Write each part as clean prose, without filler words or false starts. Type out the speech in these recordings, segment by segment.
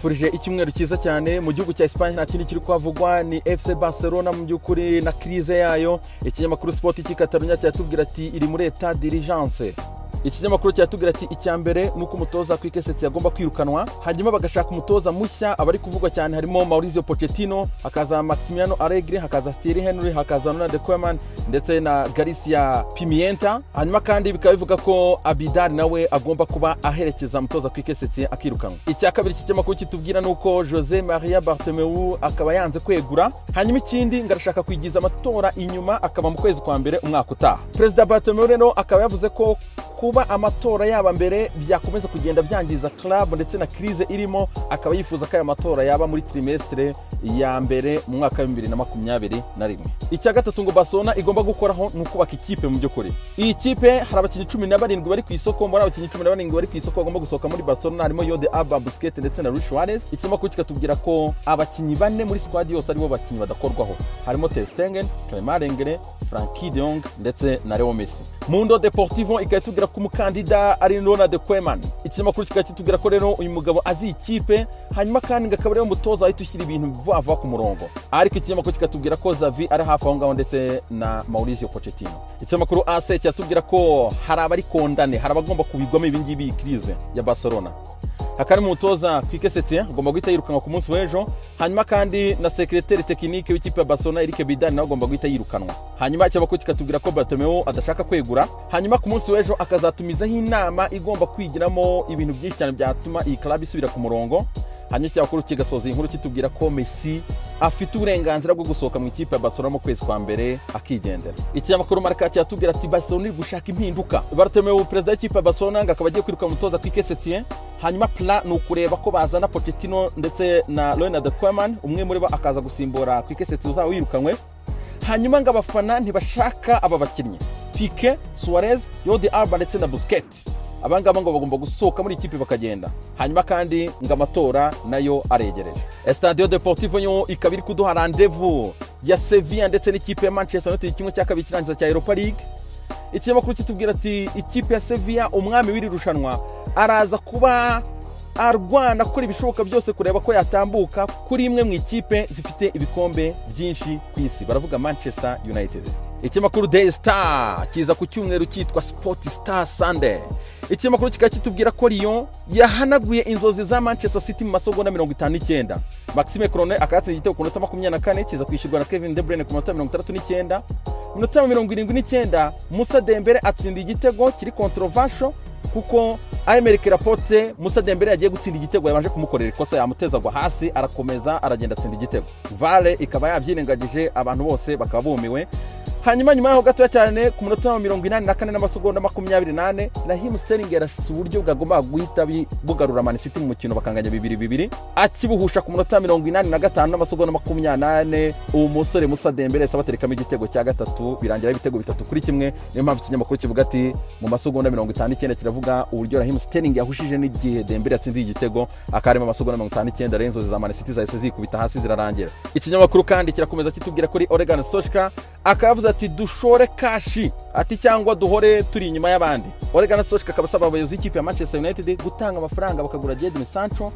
mbifurije icyumweru cyiza cyane mu gihugu cya Espagne. Nta kindi kiri kwavugwa ni FC Barcelona mu byukuri na crise yayo. Ikinyamakuru Sport cy'Ikatalunya cyatubwira ati iri muri état d'urgence. Ikinyamakuru cyatubwira ati icyambere nuko umutoza Quique yagomba kwirukanwa, hanyuma bagashaka umutoza mushya. Abari kuvugwa cyane harimo Mauricio Pochettino, hakaza Maximiano Allegri, hakaza Thierry Henry, hakaza Ronald Koeman ndetse na Garcia Pimienta. Hanyuma kandi bikaba bivuga ko Abidal nawe agomba kuba aherekeza umutoza Quique akirukanwa. Icya kabiri cy'ikinyamakuru kitubwira nuko Jose Maria Bartomeu akaba yanze kwegura. Hanyuma ikindi ngarashaka kwigiza amatora inyuma akaba mu kwezi kwa mbere umwaka utaha. President Bartomeu rero akaba yavuze ko kuba amatora yaba mbere byakomeza kugenda byangiza club ndetse na crise irimo, akaba yifuza ko aya matora yaba muri trimestre ya mbere mu mwaka wa 2021. Icya gatatu ngo Barcelona igomba gukoraho nuko baka ikipe mu byo kore. Iyi kipe hari abakinnyi 17 bari ku isoko, muri abakinnyi 17 bari ku isoko bagomba gusohoka muri Barcelona harimo Jordi Alba, Busquets ndetse na Luis Suarez. Ikinyamakuru kikatubwira ko abakinnyi 4 muri squad yose aribo bakinnyi badakorwaho, harimo Ter Stegen, Clement Lenglet, Frankie de Jong ndetse na Leo Messi. Mundo Deportivo ikatubwira ko umukandida ari Ronald Koeman. Ikinyamakuru kikatubwira ko rero uyu mugabo azi ikipe, hanyuma kandi ngakaba rero umutoza ahita ushyira ibintu vuba ku murongo. Ariko ikinyamakuru kikatubwira ko Xavi ari hafi aho ngaho ndetse na Mauricio Pochettino. Ikinyamakuru AC cyatubwira ko hari abari kondane, hari abagomba kubigwamo ibingibi crise ya Barcelona. Hakari umutoza Quique agomba guhita yirukanwa ku munsi w'ejo, hanyuma kandi na secrétaire technique w'ikipe ya Barcelona Eric Bidal nawe agomba guhita yirukanwa. Hanyuma icyabako kikatubwira ko Bartomeu adashaka kwegura, hanyuma ku munsi w'ejo akazatumizaho inama igomba kwigiramo ibintu byinshi cyane byatuma iyi club isubira ku murongo. Hanyuma icyabakuru kigasoza inkuru kitubwira ko Messi afite uburenganzira bwo gusohoka mu ikipe ya Barcelona mu kwezi kwa mbere akigendera. Ikinyamakuru Marca cyatubwira ati Barcelona iri gushaka impinduka. Bartomeu president w'ikipe ya Barcelona akaba agiye kwiruka umutoza Quique, hanyuma plan ni ukureba ko bazana Pochettino ndetse na Ronald Koeman, umwe muri bo akaza gusimbura Quique uzaba wirukanwe. Hanyuma ngo abafana ntibashaka aba bakinnyi Pique, Suarez, Jordi Alba ndetse na Busquets. Abangaba ngo bagomba gusohoka muri ikipe bakagenda. Hanyuma kandi ngo amatora nayo aregereje. Estadio Deportivo yo ikabiri kuduha rendezvous ya Sevilla ndetse n'ikipe ya Manchester United kimwe cya kabiri kirangiza cya Europa League. Ikinyamakuru kitubwira ati ikipe ya Sevilla umwami w'iri rushanwa araza kuba arwana kuri ibishoboka byose kureba ko yatambuka kuri imwe mu ikipe zifite ibikombe byinshi ku isi, baravuga Manchester United. Ikinyamakuru Daily Star kiza ku cyumweru cyitwa Sport Star Sunday. Ikinyamakuru kikaba kitubwira ko Lyon yahanaguye inzozi za Manchester City mu masegonda 59. Maxime Cornet akatse igitego ku minota 24 kiza kwishyurwa na Kevin De Bruyne ku minota 39. Minota 79 Moussa Dembele atsinda igitego kiri controversial kuko Aymeric Laporte Moussa Dembele yagiye gutsinda igitego yabanje kumukorera ikosa yamutezagwa hasi arakomeza aragenda atsinda igitego. VAR ikaba yabyirengagije abantu bose bakaba bumiwe. Hanyuma nyuma yaho gato cyane ku minota 84 n'amasegonda 28 Raheem Sterling yarasize uburyo bwagomba guhita bugarura Man City mu mukino bakanganya 2-2 akibuhusha ku minota 85 n'amasegonda 28 umusore Moussa Dembele sabaterekamo igitego cya gatatu birangira ibitego 3-1. Niyo mpamvu ikinyamakuru kivuga ati mu masegonda 59 kiravuga uburyo Raheem Sterling yahushije n'igihe Dembele yatsinze igitego akarema amasegonda 59 renzo za Man City zahise zikubita hasi zirarangira. Ikinyamakuru kandi kirakomeza kitubwira kuri Ole Solskjaer akavuze ati dushore kashi ati cyangwa duhore turi inyuma y'abandi. Ole Solskjaer akabasaba abayobozi b'ikipe ya Manchester United gutanga amafaranga bakagura Jadon Sancho,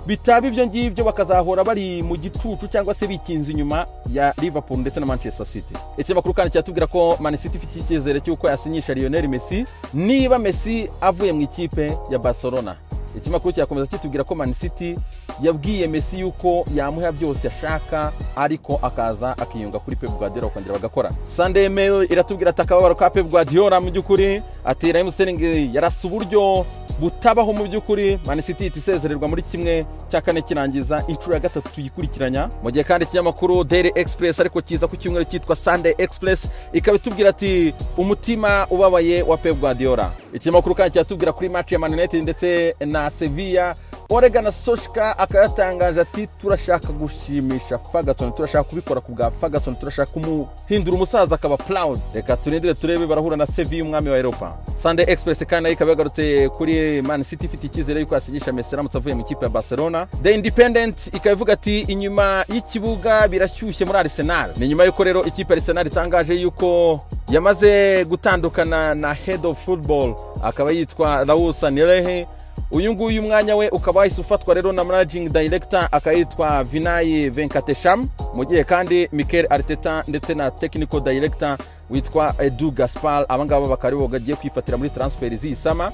bitaba ibyo ngibyo bakazahora bari mu gicucu cyangwa se bikinze inyuma ya Liverpool ndetse na Manchester City. Ikinyamakuru kandi cyatubwira ko Man City ifite icyizere cy'uko yasinyisha Lionel Messi niba Messi avuye mu ikipe ya Barcelona. Ikinyamakuru cyakomeza kitubwira ko Man City yabwiye Messi yuko yamuha byose yashaka ariko akaza akiyunga kuri Pep Guardiola bakongera bagakora. Sunday Mail iratubwira atakababaro ka Pep Guardiola mu byukuri ati Raheem Sterling yarasa uburyo butabaho mu byukuri. Man City itisezererwa muri kimwe cya kane kirangiza inshuro ya gatatu yikurikiranya. Mu gihe kandi ikinyamakuru Daily Express ariko kiza ku cyumweru cyitwa Sunday Express ikabitubwira ati umutima ubabaye wa Pep Guardiola. Ikinyamakuru kandi cyatubwira kuri match ya Man United ndetse na Sevilla. Ole Solskjaer akayatangaje ati turashaka gushimisha Ferguson, turashaka kubikora ku bwa Ferguson, turashaka kumuhindura umusaza akaba proud. Reka turindire turebe barahura na Sevilla umwami wa Europa. Sunday Express kandi ikabagarutse kuri Man City ifite icyizere yuko asigisha Messi aramutse avuye mu ikipe ya Barcelona. The Independent ikavuga ati inyuma y'ikibuga birashyushye muri Arsenal. Ni nyuma yuko rero ikipe ya Arsenal itangaje yuko yamaze gutandukana na head of football akaba yitwa Raul Sanllehi uyu nguyu umwanya we ukaba wahise ufatwa rero na managing director akayitwa Vinay Venkatesham, mu gihe kandi Mikel Arteta ndetse na technical director witwa Edu Gaspar abangaba bakari bogagiye kwifatira muri transfer z'isama.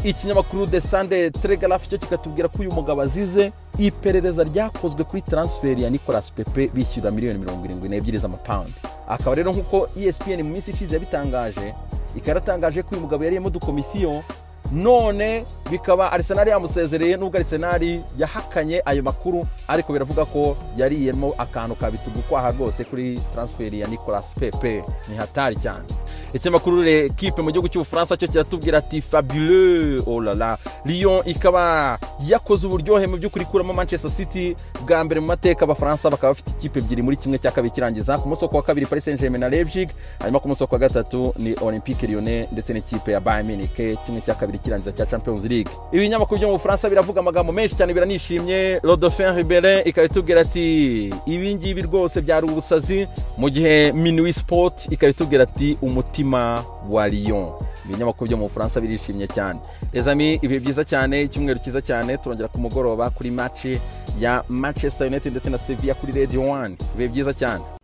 Ikinyamakuru The Sunday Telegraph cyo kikatubwira ko uyu mugabo azize iperereza ryakozwe kuri transfer ya Nicolas Pepe bishyura miliyoni 72 z'amapaundi. Akaba rero nkuko ESPN mu minsi ishize yabitangaje, ikaratangaje ko uyu mugabo yariyemo dukomisiyo, none bikaba Arsenal yamusezereye, nubwo Arsenal yahakanye ayo makuru, ariko biravuga ko yariyemo akantu kabitugu kwaha rwose kuri transfer ya Nicolas Pepe. Ni hatari cyane. Ikinyamakuru L'Equipe mu gihugu cy'Ubufaransa cyo kiratubwira ati fabuleux, oh là là, Lyon ikaba yakoze uburyohe mu by'ukuri kuramo Manchester City bwa mbere mu mateka. Abafaransa bakaba bafite ikipe ebyiri muri kimwe cya kabiri kirangiza. Ku musoko wa kabiri Paris Saint-Germain na Leipzig, hanyuma ku musoko wa gatatu ni Olympique Lyonnais ndetse n'ikipe ya Bayern Munich, kimwe cya kabiri kirangiza cya Champions League. Ibinyamakuru byo mu Bufaransa biravuga amagambo menshi cyane, biranishimye. Le Dauphin Ribéry ikabitubwira ati ibi ngibi rwose byari ubusazi, mu gihe Minuit Sport ikabitubwira ati umutima wa Lyon. Ibinyamakuru byo mu Bufaransa birishimye cyane. Les amis, ibi byiza cyane, icyumweru cyiza cyane, turongera ku mugoroba kuri match ya Manchester United ndetse na Sevilla kuri Radio 1. Ibi byiza cyane.